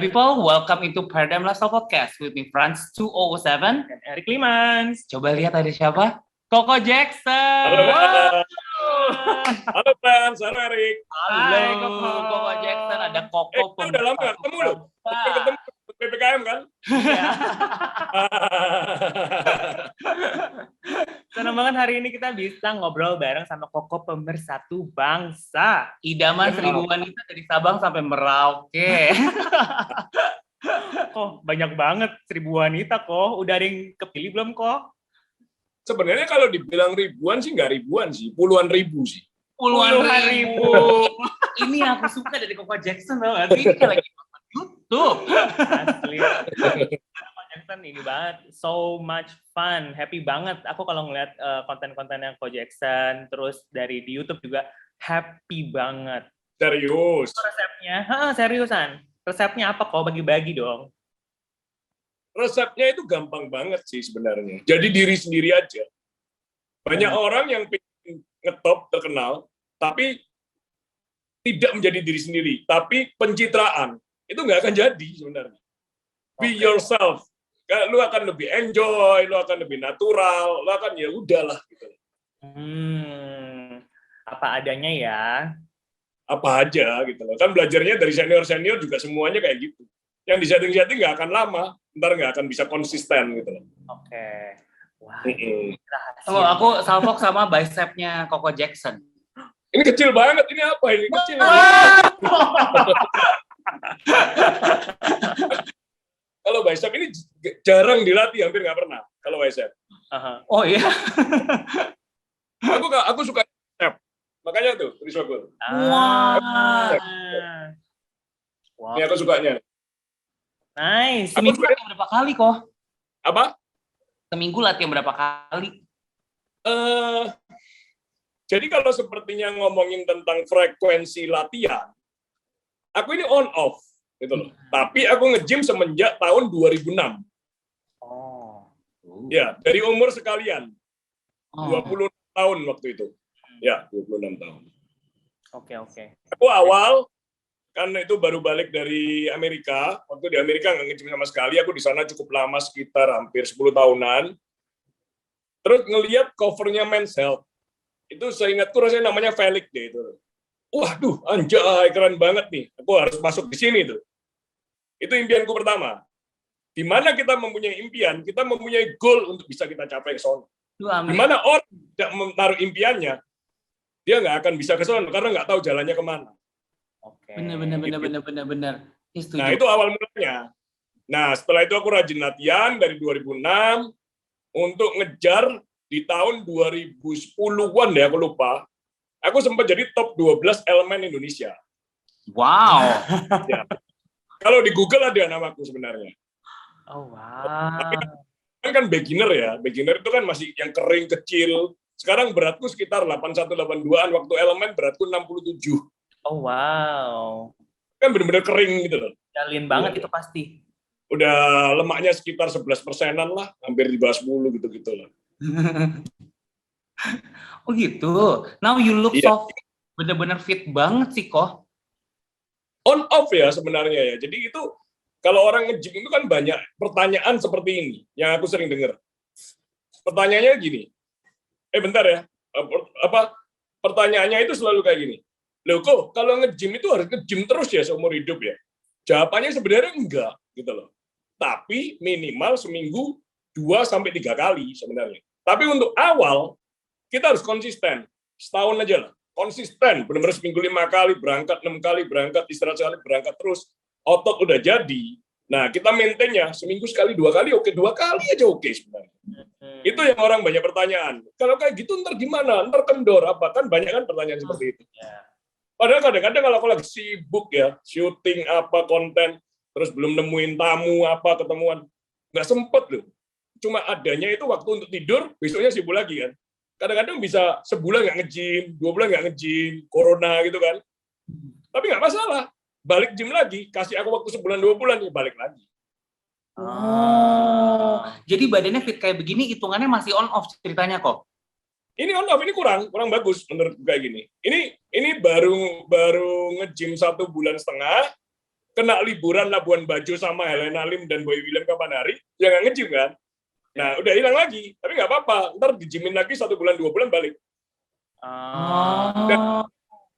people, welcome into Paradigm Lifestyle Podcast with me, Franz 207 dan Eric Limans. Coba lihat ada siapa? Coco Jackson. Halo Franz, halo Eric. Halo Coco Jackson, ada Coco. Udah lama gak ketemu loh. Ketemu PPKM kan? Senang banget hari ini kita bisa ngobrol bareng sama Coco pemersatu bangsa. Idaman 1000 wanita dari Sabang sampai Merauke. Kok banyak banget 1000 wanita kok. Udah ada yang kepilih belum kok? Sebenarnya kalau dibilang ribuan sih nggak ribuan sih, puluhan ribu sih. Puluhan ribu. Ini yang aku suka dari Coco Jackson tau gak? Ini kayak lagi nonton YouTube. Asli. Coco Jackson ini banget, so much fun, happy banget. Aku kalau ngeliat konten-konten yang Coco Jackson, terus dari di YouTube juga happy banget. Serius. Resepnya, seriusan. Resepnya apa kok? Bagi-bagi dong. Resepnya itu gampang banget sih sebenarnya. Jadi diri sendiri aja. Banyak orang yang pengen ngetop terkenal, tapi tidak menjadi diri sendiri. Tapi pencitraan itu nggak akan jadi sebenarnya. Be yourself. Lu akan lebih enjoy, lu akan lebih natural, lu akan ya udahlah gitu. Apa adanya ya. Apa aja gitu loh. Kan belajarnya dari senior-senior juga semuanya kayak gitu. Yang disetting-setting nggak akan lama, ntar nggak akan bisa konsisten gitu loh. Oke. Wah, aku salfok sama bicepnya Coco Jackson. Ini kecil banget, ini apa ini? Kecil. Kalau bicep ini jarang dilatih, hampir nggak pernah. Kalau bicep. Oh iya. Aku suka bicep. Makanya tuh, risogol. Wow. Ini aku sukanya. Nice. Seminggu latihan berapa kali kok? Apa? Seminggu latihan berapa kali? Jadi kalau sepertinya ngomongin tentang frekuensi latihan, aku ini on off gitu loh. Tapi aku nge-gym semenjak tahun 2006. Ya, dari umur sekalian. 20 tahun waktu itu. Ya, 26 tahun. Oke. Aku awal kan itu baru balik dari Amerika. Waktu di Amerika nggak nge-gym sama sekali. Aku di sana cukup lama, sekitar hampir 10 tahunan. Terus ngelihat covernya Men's Health. Itu seingatku rasanya namanya Felix deh itu. Waduh, anjay, keren banget nih. Aku harus masuk di sini tuh. Itu impianku pertama. Di mana kita mempunyai impian, kita mempunyai goal untuk bisa kita capai ke sana. Di mana orang tidak menaruh impiannya, dia nggak akan bisa ke sana karena nggak tahu jalannya kemana. Benar. Nah, itu awal mulanya. Nah, setelah itu aku rajin latihan dari 2006 untuk ngejar di tahun 2010-an ya, aku lupa. Aku sempat jadi top 12 elemen Indonesia. Wow. Ya. Kalau di Google ada namaku sebenarnya. Oh, wow. Tapi kan beginner ya. Beginner itu kan masih yang kering, kecil. Sekarang beratku sekitar 81-82-an. Waktu elemen beratku 67. Oh, wow. Kan benar-benar kering gitu loh. Jalin banget itu pasti. Udah lemaknya sekitar 11%-an lah. Hampir di bawah 10 gitu-gitu lah. Oh gitu. Now you look so benar-benar fit banget sih kok. On off ya sebenarnya ya. Jadi itu kalau orang nge-gym itu kan banyak pertanyaan seperti ini yang aku sering dengar. Pertanyaannya gini. Bentar ya. Pertanyaannya itu selalu kayak gini. Loh kok kalau nge-gym itu harus nge-gym terus ya seumur hidup ya? Jawabannya sebenarnya enggak gitu loh. Tapi minimal seminggu 2-3 kali sebenarnya. Tapi untuk awal kita harus konsisten. Setahun aja lah. Konsisten, benar-benar seminggu 5 kali berangkat, 6 kali berangkat, istirahat sekali berangkat terus. Otot udah jadi. Nah, kita maintain-nya seminggu sekali, 2 kali, oke, 2 kali aja oke sebenarnya. Itu yang orang banyak pertanyaan. Kalau kayak gitu ntar gimana? Ntar kendor apa? Kan banyak kan pertanyaan seperti itu. Padahal kadang-kadang kalau aku lagi sibuk ya, syuting apa, konten, terus belum nemuin tamu apa, ketemuan, nggak sempet loh. Cuma adanya itu waktu untuk tidur, besoknya sibuk lagi kan. Kadang-kadang bisa sebulan nggak nge-gym, 2 bulan nggak nge-gym, corona gitu kan. Tapi nggak masalah. Balik gym lagi, kasih aku waktu sebulan 2 bulan, ya balik lagi. Jadi badannya fit kayak begini, hitungannya masih on off ceritanya kok. Ini on off, ini kurang bagus menurut kayak gini. Ini baru nge-gym 1,5 bulan, kena liburan Labuan Bajo sama Helena Lim dan Boy William kapan hari, ya nggak nge-gym kan. Nah, udah hilang lagi, tapi nggak apa-apa. Ntar di-gymin lagi 1 bulan, 2 bulan balik.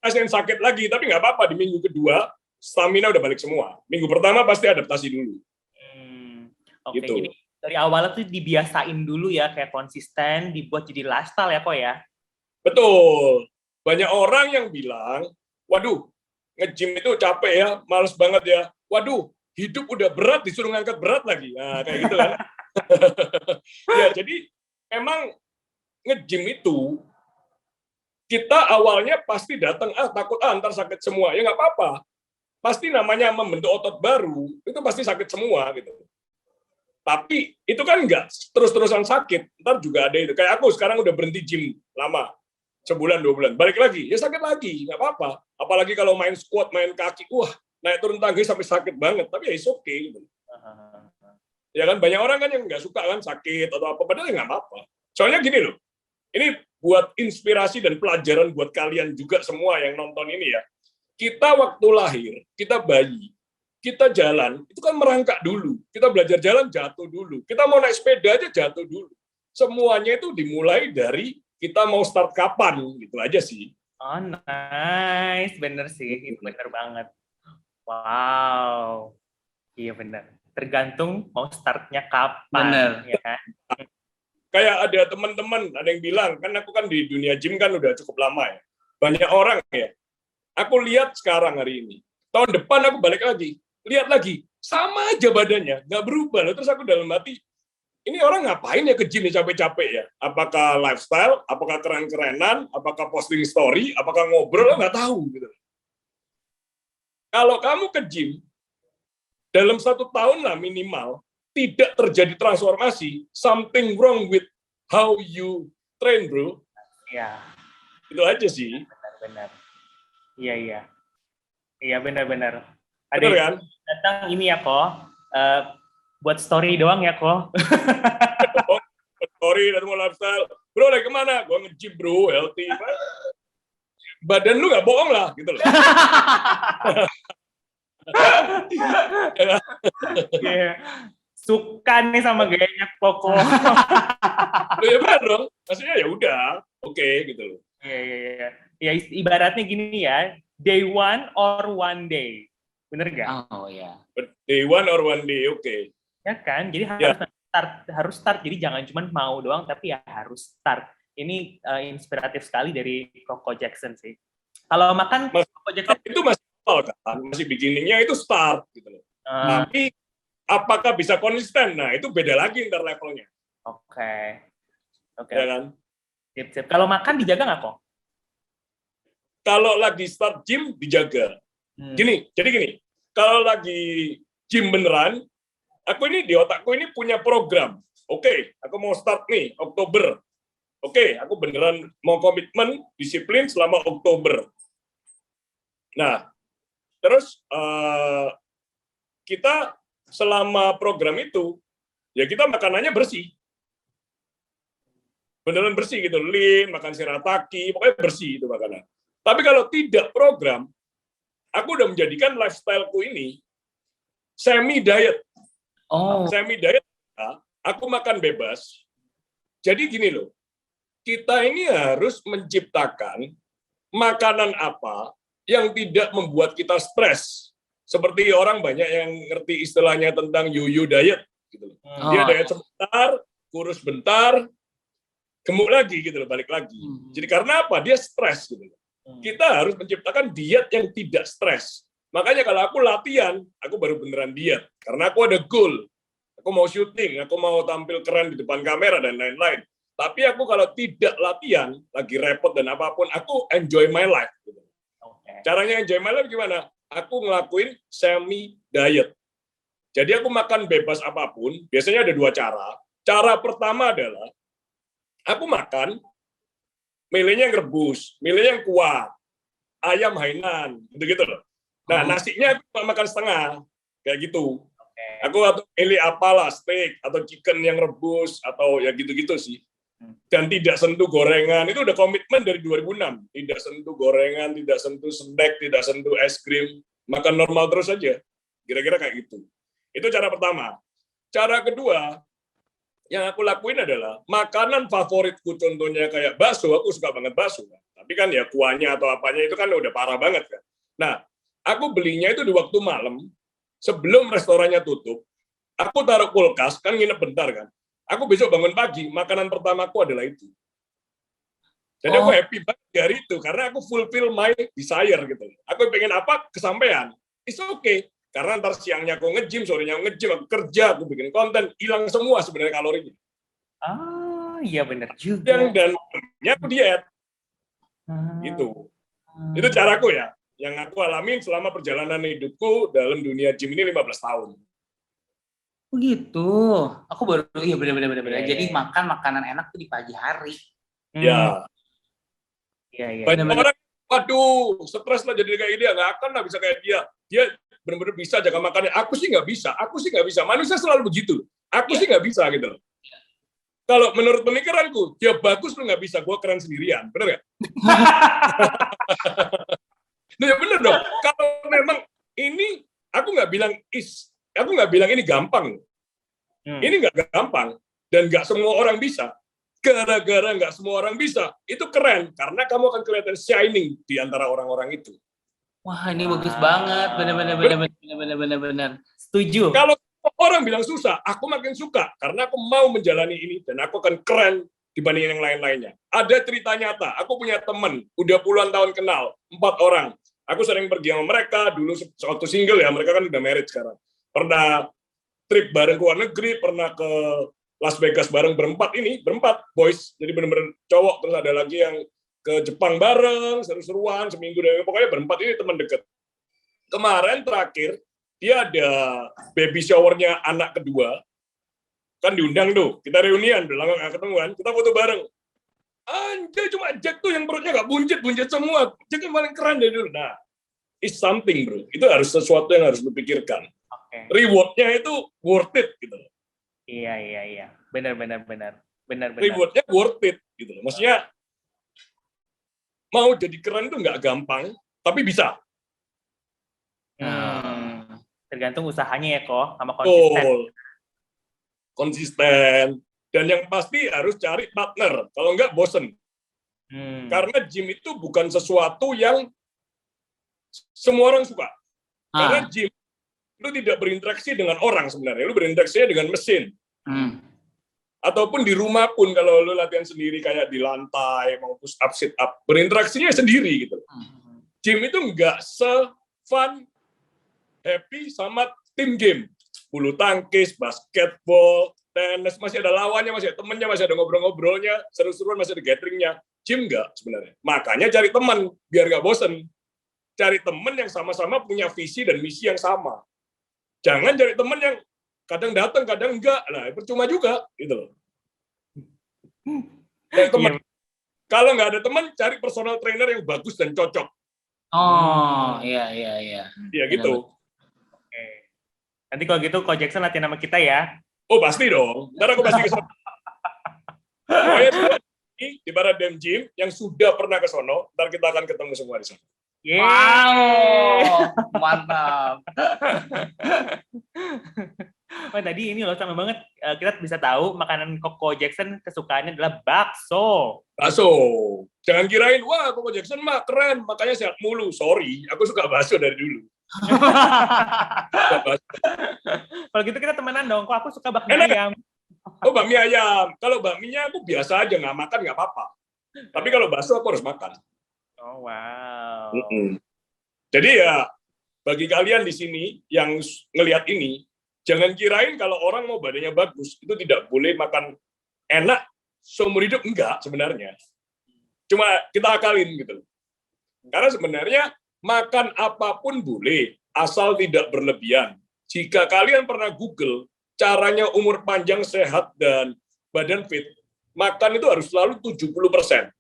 Yang sakit lagi, tapi nggak apa-apa. Di minggu kedua, stamina udah balik semua. Minggu pertama pasti adaptasi dulu. Oke, Gitu. jadi dari awalnya tuh dibiasain dulu ya, kayak konsisten, dibuat jadi lifestyle ya kok ya? Betul. Banyak orang yang bilang, waduh, nge-gym itu capek ya, males banget ya. Waduh, hidup udah berat, disuruh ngangkat berat lagi. Nah, kayak gitu kan. Ya, jadi emang nge-gym itu, kita awalnya pasti datang, takut, ntar sakit semua. Ya nggak apa-apa. Pasti namanya membentuk otot baru, itu pasti sakit semua. Gitu. Tapi itu kan nggak terus-terusan sakit. Ntar juga ada itu. Kayak aku sekarang udah berhenti gym lama. Sebulan, 2 bulan. Balik lagi, ya sakit lagi. Nggak apa-apa. Apalagi kalau main squat, main kaki. Wah, naik turun tangga sampai sakit banget. Tapi ya it's okay. Gitu. Ya kan, banyak orang kan yang nggak suka kan sakit atau apa. Padahal nggak apa-apa. Soalnya gini loh. Ini buat inspirasi dan pelajaran buat kalian juga semua yang nonton ini ya. Kita waktu lahir, kita bayi, kita jalan, itu kan merangkak dulu. Kita belajar jalan, jatuh dulu. Kita mau naik sepeda aja, jatuh dulu. Semuanya itu dimulai dari kita mau start kapan, gitu aja sih. Oh, nice. Bener sih, itu bener banget. Wow. Iya bener. Tergantung mau startnya kapan. Bener. Ya kan? Kayak ada teman-teman, ada yang bilang, kan aku kan di dunia gym kan udah cukup lama ya. Banyak orang ya. Aku lihat sekarang hari ini. Tahun depan aku balik lagi. Lihat lagi. Sama aja badannya. Nggak berubah. Terus aku dalam hati, ini orang ngapain ya ke gym capek-capek ya? Apakah lifestyle? Apakah keren-kerenan? Apakah posting story? Apakah ngobrol? Nggak tahu. Gitu. Kalau kamu ke gym, dalam 1 tahun lah minimal, tidak terjadi transformasi, something wrong with how you train, bro. Iya. Itu aja sih. Benar-benar. Iya. Iya benar-benar. Ada Betul yang kan? datang ini ya kok, buat story doang ya kok. Story dan mau lifestyle. Bro, lagi kemana? Gua nge-gym, bro, healthy. Badan lu nggak bohong lah, gitu loh. Iya. Suka nih sama gayanya Koko. Ya benar dong. Maksudnya ya udah, oke, gitu loh. Iya. Ya ibaratnya gini ya, day one or one day. Bener gak? Oh ya. Day one or one day, oke. Ya kan? Jadi harus start. Jadi jangan cuma mau doang, tapi ya harus start. Ini inspiratif sekali dari Coco Jackson sih. Kalau makan Coco Jackson itu masih awal kan, masih beginningnya itu start gitu loh. Tapi apakah bisa konsisten? Nah, itu beda lagi ntar levelnya. Oke. Ya kan? Sip. Kalau makan dijaga nggak kok? Kalau lagi start gym dijaga. Jadi gini, kalau lagi gym beneran, aku ini di otakku ini punya program. Oke, aku mau start nih Oktober. Oke, aku beneran mau komitmen disiplin selama Oktober. Nah, terus kita selama program itu, ya kita makanannya bersih. Beneran bersih gitu, lean, makan shirataki, pokoknya bersih itu makanan. Tapi kalau tidak program, aku udah menjadikan lifestyle-ku ini semi-diet. Oh. Semi-diet, aku makan bebas. Jadi gini loh, kita ini harus menciptakan makanan apa yang tidak membuat kita stres. Seperti orang banyak yang ngerti istilahnya tentang yo-yo diet. Gitu. Dia diet sebentar, kurus bentar, gemuk lagi gitu loh, balik lagi. Jadi karena apa? Dia stres gitu. Kita harus menciptakan diet yang tidak stres. Makanya kalau aku latihan, aku baru beneran diet. Karena aku ada goal. Aku mau syuting, aku mau tampil keren di depan kamera dan lain-lain. Tapi aku kalau tidak latihan, lagi repot dan apapun, aku enjoy my life. Gitu. Caranya enjoy my life gimana? Aku ngelakuin semi-diet. Jadi aku makan bebas apapun, biasanya ada 2 cara. Cara pertama adalah, aku makan, milihnya yang rebus, milihnya yang kuat, ayam hainan, gitu-gitu loh. Nah, nasinya aku makan setengah, kayak gitu. Aku milih apalah, steak, atau chicken yang rebus, atau ya gitu-gitu sih. Dan tidak sentuh gorengan, itu udah komitmen dari 2006. Tidak sentuh gorengan, tidak sentuh snack, tidak sentuh es krim, makan normal terus aja. Kira-kira kayak gitu. Itu cara pertama. Cara kedua, yang aku lakuin adalah makanan favoritku, contohnya kayak bakso, aku suka banget bakso. Tapi kan ya kuahnya atau apanya itu kan udah parah banget kan. Nah, aku belinya itu di waktu malam, sebelum restorannya tutup, aku taruh kulkas, kan nginep bentar kan. Aku besok bangun pagi, makanan pertamaku adalah itu. Jadi aku happy banget di hari itu, karena aku fulfill my desire gitu. Aku pengen apa, kesampaian. It's okay. Karena ntar siangnya aku nge-gym, sorenya aku nge-gym, aku kerja, aku bikin konten, hilang semua sebenarnya kalorinya. Iya bener juga. Dan aku diet. Gitu. Itu caraku ya. Yang aku alamin selama perjalanan hidupku dalam dunia gym ini 15 tahun. Begitu. Aku baru, iya benar-benar. Iya, Jadi iya. makan makanan enak tuh di pagi hari. Ya. Iya. Banyak orang, waduh, stres lah jadi kayak dia, nggak akan lah bisa kayak dia. Dia benar-benar bisa jaga makannya. Aku sih nggak bisa. Manusia selalu begitu. Aku sih nggak bisa gitu. Kalau menurut pemikiranku, dia bagus lu nggak bisa, gue keren sendirian, bener nggak? Nah, ya bener dong. Kalau memang ini, aku nggak bilang ini gampang. Ini nggak gampang dan nggak semua orang bisa. Gara-gara nggak semua orang bisa, itu keren karena kamu akan kelihatan shining di antara orang-orang itu. Wah, ini bagus banget. Benar. Setuju. Kalau orang bilang susah, aku makin suka karena aku mau menjalani ini dan aku akan keren dibanding yang lain-lainnya. Ada cerita nyata, aku punya teman, udah puluhan tahun kenal, 4 orang. Aku sering pergi sama mereka, dulu waktu single ya, mereka kan udah married sekarang. Pernah trip bareng ke luar negeri, pernah ke Las Vegas bareng berempat boys, jadi bener-bener cowok, terus ada lagi yang ke Jepang bareng, seru-seruan, seminggu, dan pokoknya berempat ini teman dekat. Kemarin terakhir, dia ada baby shower-nya anak kedua, kan diundang tuh, kita reunian, udah lama gak ketemu kan, kita foto bareng. Anjay, cuma Jack tuh yang perutnya gak buncit semua, Jack yang paling keren dari dulu. Nah, it's something bro, itu harus sesuatu yang harus dipikirkan. Okay. Reward-nya itu worth it gitu. Iya. Benar. Reward-nya worth it gitu. Maksudnya mau jadi keren itu nggak gampang, tapi bisa. Tergantung usahanya ya kok, sama konsisten. Konsisten. Dan yang pasti harus cari partner. Kalau nggak bosen. Karena gym itu bukan sesuatu yang semua orang suka. Karena gym lu tidak berinteraksi dengan orang sebenarnya, lu berinteraksi dengan mesin. Ataupun di rumah pun kalau lu latihan sendiri kayak di lantai, mau push up, sit up, berinteraksinya sendiri gitu. Gym itu nggak se-fun, happy sama tim game. Bulu tangkis, basketball, tenis, masih ada lawannya, masih ada temennya, masih ada ngobrol-ngobrolnya, seru-seruan, masih ada gatheringnya. Gym nggak sebenarnya. Makanya cari teman, biar nggak bosen. Cari teman yang sama-sama punya visi dan misi yang sama. Jangan cari teman yang kadang datang, kadang enggak. Nah, percuma juga, gitu loh. Teman. Kalau nggak ada teman, cari personal trainer yang bagus dan cocok. Iya. Ya gitu. Oke. Nanti kalau gitu, Coach Jackson latihan sama kita ya. Oh, pasti dong. Ntar aku pasti ke sana. Pokoknya di Paradigm Gym yang sudah pernah ke sono, ntar kita akan ketemu semua di sana. Wow, mantap. Tadi ini loh sama banget, kita bisa tahu makanan Coach Jackson kesukaannya adalah bakso. Bakso. Jangan kirain, wah Coach Jackson mah keren, makanya sehat mulu. Sorry, aku suka bakso dari dulu. Kalau gitu kita temenan dong, kok aku suka bakmi ayam. Oh, bakmi ayam. Kalau bakminya aku biasa aja, nggak makan nggak apa-apa. Tapi kalau bakso aku harus makan. Oh, wow. Jadi ya, bagi kalian di sini yang ngelihat ini, jangan kirain kalau orang mau badannya bagus, itu tidak boleh makan enak seumur hidup. Enggak, sebenarnya. Cuma kita akalin gitu. Karena sebenarnya makan apapun boleh, asal tidak berlebihan. Jika kalian pernah Google, caranya umur panjang, sehat, dan badan fit, makan itu harus selalu 70%.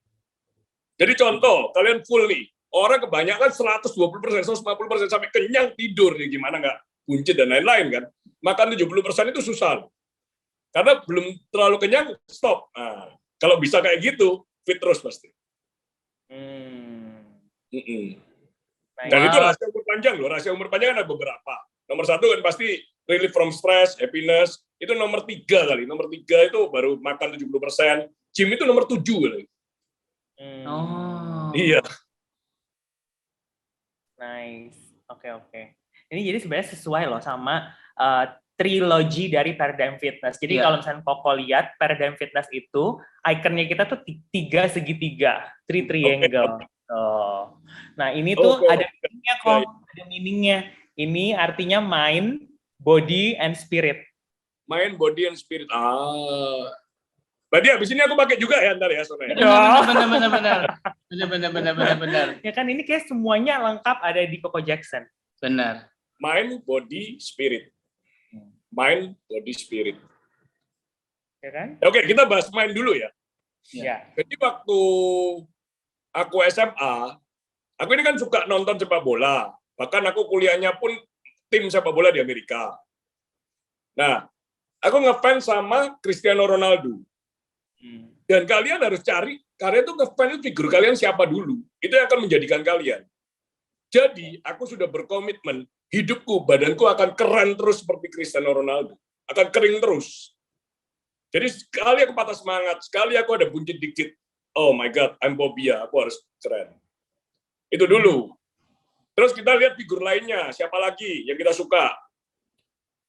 Jadi contoh, kalian full nih, orang kebanyakan 120%, 150% sampai kenyang tidur, nih gimana nggak buncit dan lain-lain kan. Makan 70% itu susah. Karena belum terlalu kenyang, stop. Nah, kalau bisa kayak gitu, fit terus pasti. Dan itu rahasia umur panjang loh, rahasia umur panjang ada beberapa. Nomor 1 kan pasti relief from stress, happiness. Itu nomor 3 kali. Nomor 3 itu baru makan 70%. Gym itu nomor 7 kali. Oh. Iya. Nice. Oke. Ini jadi sebenarnya sesuai loh sama trilogi dari Paradigm Fitness. Jadi kalau misalnya Koko lihat Paradigm Fitness itu ikonnya kita tuh 3 segitiga, 3 triangle. Oh. Nah, ini tuh ada meaningnya kok, ada meaningnya. Ini artinya mind, body, and spirit. Mind, body, and spirit. Berarti habis ini aku pakai juga ya ntar ya, Sona ya? Benar. Ya kan ini kayak semuanya lengkap ada di Koko Jackson. Benar. Mind, body, spirit. Mind, body, spirit. Ya kan? Oke, kita bahas mind dulu ya. Ya. Jadi waktu aku SMA, aku ini kan suka nonton sepak bola. Bahkan aku kuliahnya pun tim sepak bola di Amerika. Nah, aku ngefans sama Cristiano Ronaldo. Dan kalian harus cari, kalian tuh ngefans figur kalian siapa dulu. Itu yang akan menjadikan kalian. Jadi, aku sudah berkomitmen, hidupku, badanku akan keren terus seperti Cristiano Ronaldo. Akan kering terus. Jadi, sekali aku patah semangat, sekali aku ada buncit dikit, oh my God, I'm phobia, aku harus keren. Itu dulu. Terus kita lihat figur lainnya, siapa lagi yang kita suka?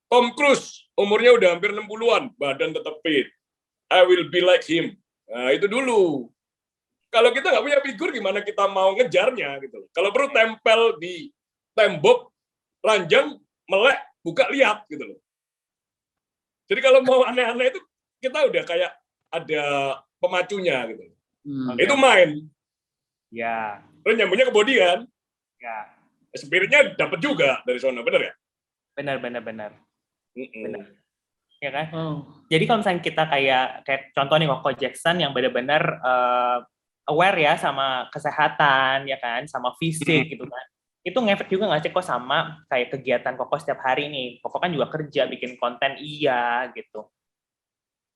Tom Cruise, umurnya udah hampir 60-an, badan tetap fit. I will be like him. Nah, itu dulu. Kalau kita nggak punya figur, gimana kita mau ngejarnya? Gitu. Kalau perlu tempel di tembok, ranjang, melek, buka, lihat. Gitu loh. Jadi kalau mau aneh-aneh itu, kita udah kayak ada pemacunya. Gitu. Itu main. Ya. Terus nyambungnya ke body kan? Ya. Spiritnya dapat juga dari sana, bener ya? Benar. Benar. Ya kan? Jadi kalau misalnya kita kayak contoh nih Koko Jackson yang benar-benar aware ya sama kesehatan ya kan, sama fisik gitu kan. Itu ngefek juga nggak sih kok sama kayak kegiatan Koko setiap hari nih? Koko kan juga kerja bikin konten gitu.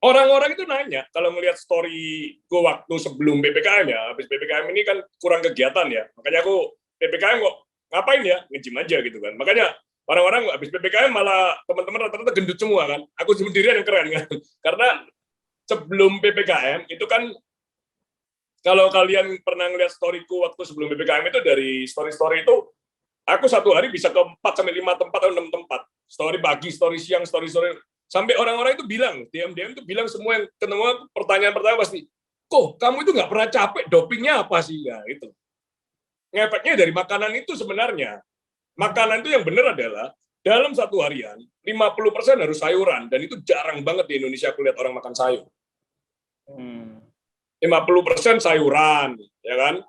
Orang-orang itu nanya, kalau ngelihat story gue waktu sebelum PPKM ya, habis PPKM ini kan kurang kegiatan ya, makanya aku PPKM kok ngapain ya, nge-gym aja gitu kan. Makanya orang-orang habis PPKM malah teman-teman rata-rata gendut semua kan, aku sendirian yang keren kan. Karena sebelum PPKM itu kan, kalau kalian pernah ngelihat storyku waktu sebelum PPKM itu dari story-story itu, aku satu hari bisa ke 4-5 tempat atau 6 tempat. Story pagi, story siang, story-story. Sampai orang-orang itu bilang, DM itu bilang semua yang ketemu pertanyaan pasti, kok kamu itu nggak pernah capek, dopingnya apa sih? Ya, itu. Ngefeknya dari makanan itu sebenarnya. Makanan itu yang benar adalah, dalam satu harian, 50% harus sayuran, dan itu jarang banget di Indonesia aku lihat orang makan sayur. 50% sayuran, ya kan?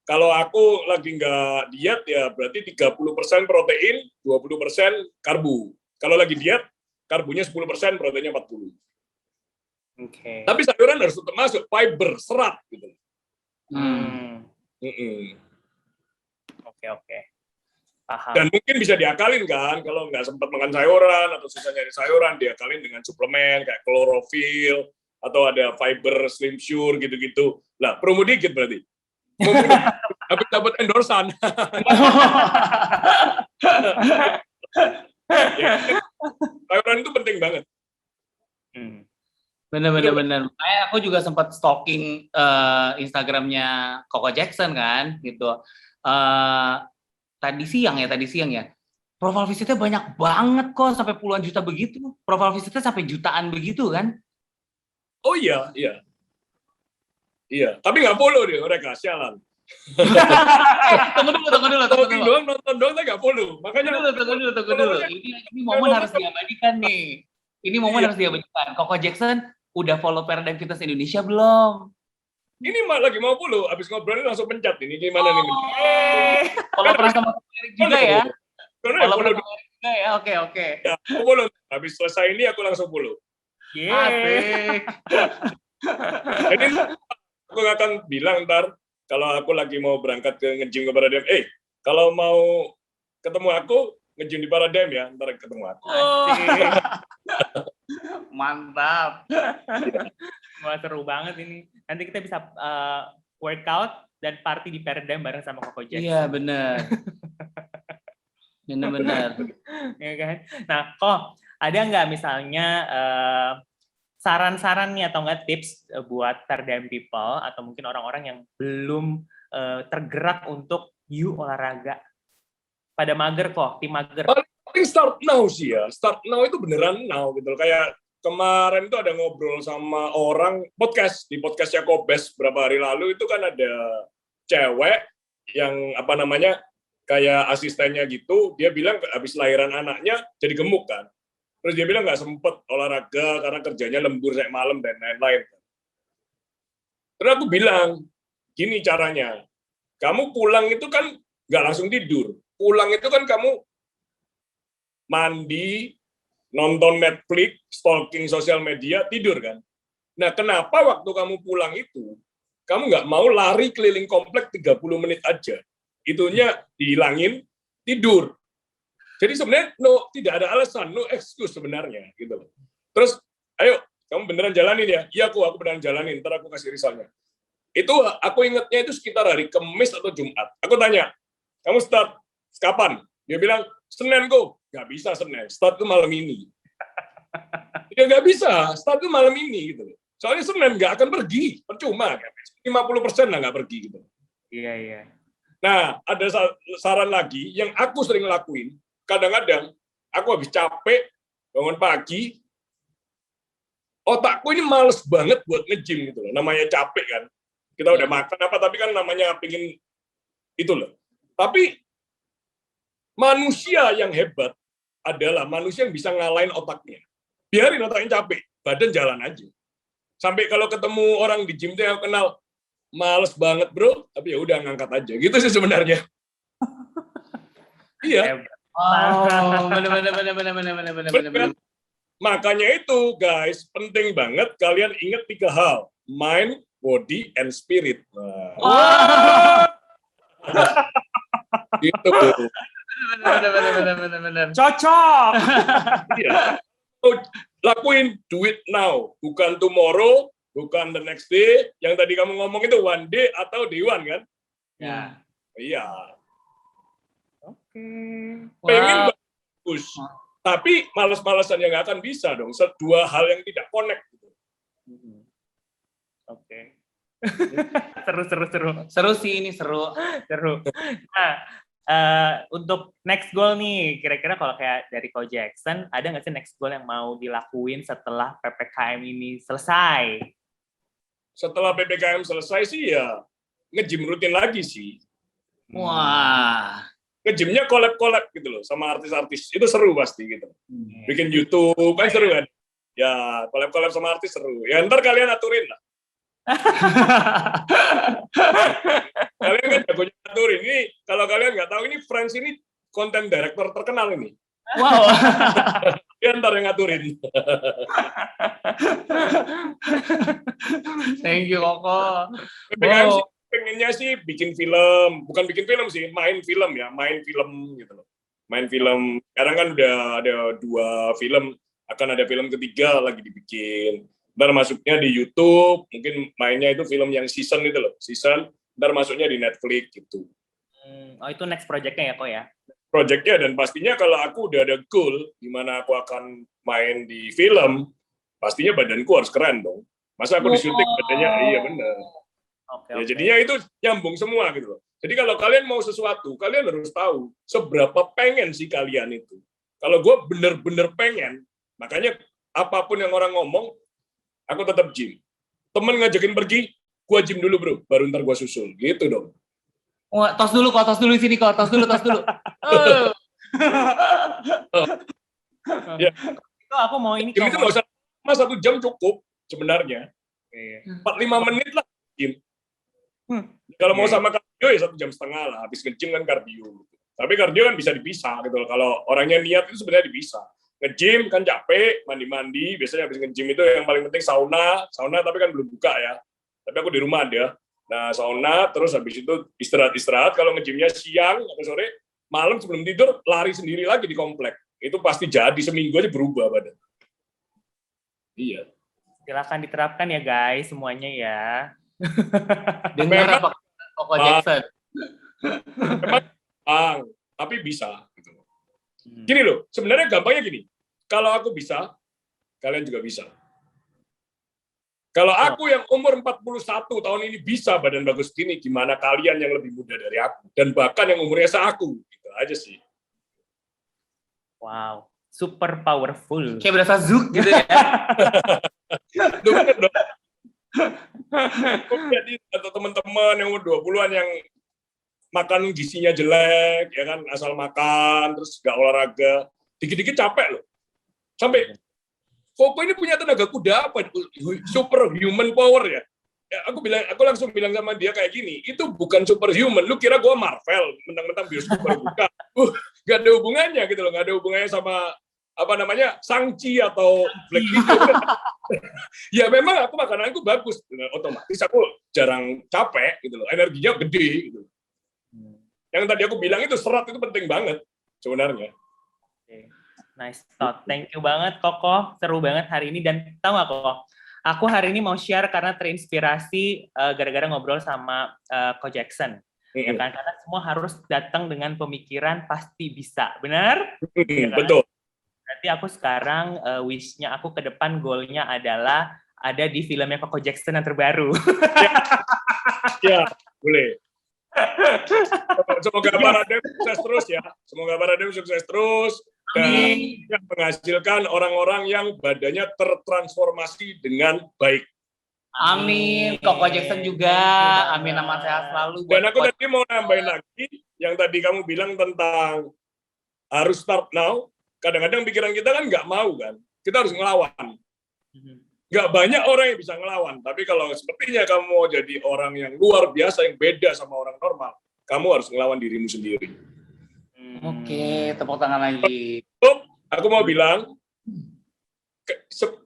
Kalau aku lagi nggak diet, ya berarti 30% protein, 20% karbo. Kalau lagi diet, karbonya 10%, proteinnya 40%. Oke. Tapi sayuran harus tetap masuk, fiber, serat. Gitu. Oke. Paham. Dan mungkin bisa diakalin kan, kalau nggak sempat makan sayuran, atau susah nyari sayuran, diakalin dengan suplemen, kayak klorofil, atau ada fiber, slim sure, gitu-gitu. Lah, promo dikit berarti. Habis dapat endorsan. Ya, sayuran itu penting banget. Benar. Kayak aku juga sempat stalking Instagramnya Koko Jackson kan, gitu. Tadi siang ya. Profile visitnya banyak banget kok, sampai puluhan juta begitu. Profile visitnya sampai jutaan begitu kan? Oh iya. Tapi nggak follow deh mereka, sialan. Tunggu dulu. Nonton doang, saya nggak follow. Makanya Tunggu dulu. Ini momen harus diabadikan nih. Harus diabadikan. Koko Jackson udah follow Paradigm Fitness Indonesia belum? Ini lagi mau follow, abis ngobrol ini langsung pencet. Ini gimana nih? Follow pernah sama Erik juga ya? Follow juga ya? Oke. Ya, aku follow. Habis selesai ini aku langsung follow. Asik. Jadi aku akan bilang ntar, kalau aku lagi mau berangkat ke nge-gym ke Paradigm, kalau mau ketemu aku, nge-gym di Paradigm ya, ntar ketemu aku. Mantap. Wah, seru banget ini. Nanti kita bisa workout dan party di Paradigm bareng sama Koko Jackson. Iya, benar. Benar-benar. Ya kan? Nah, kok ada nggak misalnya saran-saran nih atau nggak tips buat Paradigm People atau mungkin orang-orang yang belum tergerak untuk olahraga pada mager kok, tim mager. Paling start now sih ya. Start now itu beneran now gitu loh. Kayak kemarin itu ada ngobrol sama orang di podcastnya Kobes beberapa hari lalu itu kan ada cewek yang apa namanya kayak asistennya gitu, dia bilang habis lahiran anaknya jadi gemuk kan. Terus dia bilang nggak sempet olahraga karena kerjanya lembur sampai malam dan lain-lain. Terus aku bilang, gini caranya, kamu pulang itu kan nggak langsung tidur. Pulang itu kan kamu mandi, nonton Netflix, stalking sosial media, tidur kan. Nah, kenapa waktu kamu pulang itu, kamu nggak mau lari keliling komplek 30 menit aja? Itunya dihilangin, tidur. Jadi sebenarnya tidak ada alasan, no excuse sebenarnya. Gitu. Terus, ayo, kamu beneran jalanin ya? Iya, aku beneran jalanin, ntar aku kasih risalnya. Itu aku ingatnya itu sekitar hari Kamis atau Jumat. Aku tanya, kamu start kapan? Dia bilang, Senin kok. Nggak bisa Senin, start itu malam ini. Ya nggak bisa, start itu malam ini. Gitu. Soalnya Senin nggak akan pergi, percuma. 50% lah nggak pergi. Gitu. Iya, iya. Nah, ada saran lagi yang aku sering lakuin. Kadang-kadang aku habis capek, bangun pagi, otakku ini males banget buat nge-gym gitu loh. Namanya capek kan. Kita udah makan apa, tapi kan namanya pingin itu loh. Tapi manusia yang hebat adalah manusia yang bisa ngalahin otaknya. Biarin otaknya capek, badan jalan aja. Sampai kalau ketemu orang di gym yang kenal, males banget bro, tapi ya udah ngangkat aja. Gitu sih sebenarnya. Iya. Oh, benar. Makanya itu guys, penting banget kalian ingat 3 hal. Mind, body, and spirit. Nah. Gitu. Benar. Cocok. Iya. Lakuin, do it now. Bukan tomorrow, bukan the next day. Yang tadi kamu ngomong itu one day atau day one kan? Ya. Iya. Oke. Pengen bagus. Tapi malas-malasan yang nggak akan bisa dong. Dua hal yang tidak connect. Oke. Seru. Seru sih ini, seru. Nah, untuk next goal nih, kira-kira kalau kayak dari Coach Jackson, ada nggak sih next goal yang mau dilakuin setelah PPKM ini selesai? Setelah PPKM selesai sih ya nge-gym rutin lagi sih. Wah. Nge-gymnya collab-collab gitu loh sama artis-artis. Itu seru pasti gitu. Bikin YouTube kan seru kan? Ya, collab-collab sama artis seru. Ya ntar kalian aturin lah. Kalian kan jagonya aturin. Ini kalau kalian nggak tahu, ini Friends ini konten director terkenal ini. Wow. Dia ntar yang ngaturin. Thank you Koko. PPKM sih pengennya sih bikin film, bukan bikin film sih, main film gitu loh. Main film. Sekarang kan udah ada 2 film, akan ada film ketiga lagi dibikin. Ntar masuknya di YouTube, mungkin mainnya itu film yang season itu loh, ntar masuknya di Netflix gitu. Oh, itu next project-nya ya, Ko ya? Project-nya, dan pastinya kalau aku udah ada goal di mana aku akan main di film, pastinya badanku harus keren dong. Masa aku di syuting badannya, iya bener. Ya, jadinya itu nyambung semua gitu loh. Jadi kalau kalian mau sesuatu, kalian harus tahu seberapa pengen sih kalian itu. Kalau gue bener-bener pengen, makanya apapun yang orang ngomong, aku tetap gym. Temen ngajakin pergi, gue gym dulu bro, baru ntar gue susul. Gitu dong. Wah, tos dulu di sini kok, tos dulu. Ya. Itu aku mau ini. Gym itu nggak usah, 1 jam cukup sebenarnya. 4-5 menit lah gym. Kalau mau sama kardio ya 1,5 jam lah, habis nge-gym kan kardio. Tapi kardio kan bisa dipisah gitu loh. Kalau orangnya niat itu sebenarnya dipisah. Nge-gym kan capek, mandi-mandi, biasanya habis nge-gym itu yang paling penting sauna tapi kan belum buka ya. Tapi aku di rumah ada. Nah, sauna, terus habis itu istirahat, kalau nge-gymnya siang atau sore, malam sebelum tidur, lari sendiri lagi di komplek. Itu pasti jadi, seminggu aja berubah badan. Iya. Silakan diterapkan ya guys, semuanya ya. Dengar apa Koko Jackson? Memang, tapi bisa. Gitu. Gini loh, sebenarnya gampangnya gini. Kalau aku bisa, kalian juga bisa. Kalau aku yang umur 41 tahun ini bisa badan bagus gini, gimana kalian yang lebih muda dari aku? Dan bahkan yang umurnya seaku. Gitu aja sih. Wow, super powerful. Kayak berasa Zuk gitu ya. Duh, bener dong. Jadi atau teman-teman yang umur 20-an yang makan gizinya jelek, ya kan, asal makan, terus nggak olahraga, dikit-dikit capek loh. Sampai Koko ini punya tenaga kuda apa? Super human power ya. Aku langsung bilang sama dia kayak gini, itu bukan superhuman. Lu kira gua Marvel, mentang-mentang bioskop baru buka. Gak ada hubungannya gitu loh, gak ada hubungannya sama apa namanya Shang-Chi atau Black Widow. Ya memang aku makananku bagus, otomatis aku jarang capek gitu loh, energinya gede gitu. Yang tadi aku bilang itu serat itu penting banget sebenarnya. Nice thought. Thank you banget Koko. Seru banget hari ini. Dan tahu nggak Koko? Aku hari ini mau share karena terinspirasi gara-gara ngobrol sama Ko Jackson. Ya kan? Karena semua harus datang dengan pemikiran pasti bisa. Benar? Ya kan? Betul. Berarti aku sekarang wish-nya aku ke depan goal-nya adalah ada di filmnya Ko Jackson yang terbaru. Ya, boleh. Semoga Paradem sukses terus ya. Semoga Paradem sukses terus. Dan yang menghasilkan orang-orang yang badannya tertransformasi dengan baik. Amin. Koko Jackson juga. Amin, aman sehat selalu. Dan aku tadi mau nambahin lagi, yang tadi kamu bilang tentang harus start now. Kadang-kadang pikiran kita kan nggak mau kan. Kita harus ngelawan. Nggak banyak orang yang bisa ngelawan. Tapi kalau sepertinya kamu mau jadi orang yang luar biasa, yang beda sama orang normal, kamu harus ngelawan dirimu sendiri. Oke, tepuk tangan lagi. Aku mau bilang,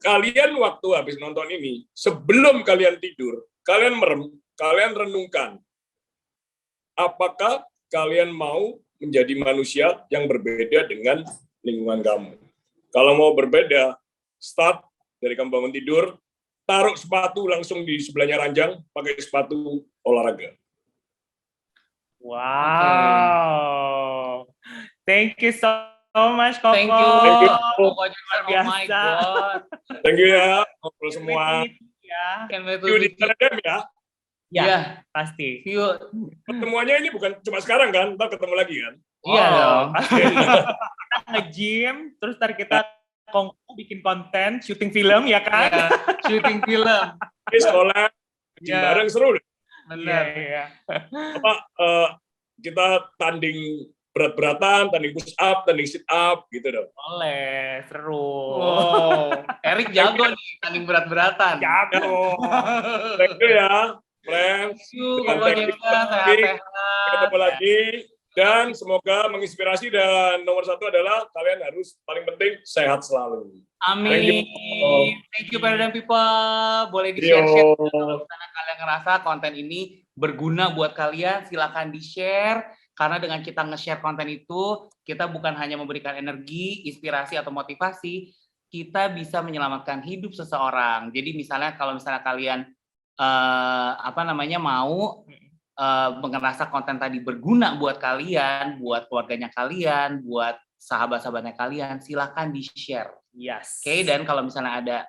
kalian waktu habis nonton ini, sebelum kalian tidur, kalian merem, kalian renungkan, apakah kalian mau menjadi manusia yang berbeda dengan lingkungan kamu? Kalau mau berbeda, start dari kamu bangun tidur, taruh sepatu langsung di sebelahnya ranjang, pakai sepatu olahraga. Wow. Thank you so much, Koko. Thank you. Koko Jackson, oh my Biasa. God. Thank you ya, ngobrol semua. Ya, Can't wait to See you di meet you. Paradem ya. Iya, pasti. see you. Pertemuannya ini bukan cuma sekarang kan, ntar ketemu lagi kan. Iya dong. Kita nge-gym, terus ntar kita bikin konten, syuting film, ya kan? Ya, syuting film. Ini sekolah, Iya. bareng seru deh. Benar. Iya. Kita tanding berat-beratan, tanding push up, tanding sit up, gitu dong. Boleh, seru. Wow, Erik jago nih, tanding berat-beratan. Jago. Thank you ya, friends. Koko Jackson, sehat-sehat. Ketemu lagi. Dan semoga menginspirasi, dan nomor satu adalah kalian harus paling penting sehat selalu. Amin. Thank you Paradigm People. Boleh di-share kalau misalnya kalian ngerasa konten ini berguna buat kalian, silakan di-share. Karena dengan kita nge-share konten itu, kita bukan hanya memberikan energi, inspirasi atau motivasi, kita bisa menyelamatkan hidup seseorang. Jadi misalnya kalau misalnya kalian mau ngerasa konten tadi berguna buat kalian, buat keluarganya kalian, buat sahabat-sahabatnya kalian, silakan di-share. Yes. Oke, dan kalau misalnya ada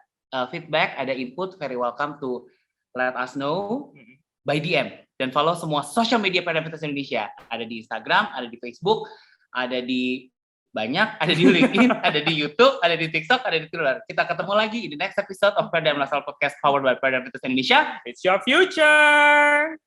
feedback, ada input, very welcome to let us know by DM. Dan follow semua social media Paradigm Fitness Indonesia. Ada di Instagram, ada di Facebook, ada di ada di LinkedIn, ada di YouTube, ada di TikTok, ada di Twitter. Kita ketemu lagi di next episode of Paradigm Lifestyle Podcast powered by Paradigm Fitness Indonesia. It's your future.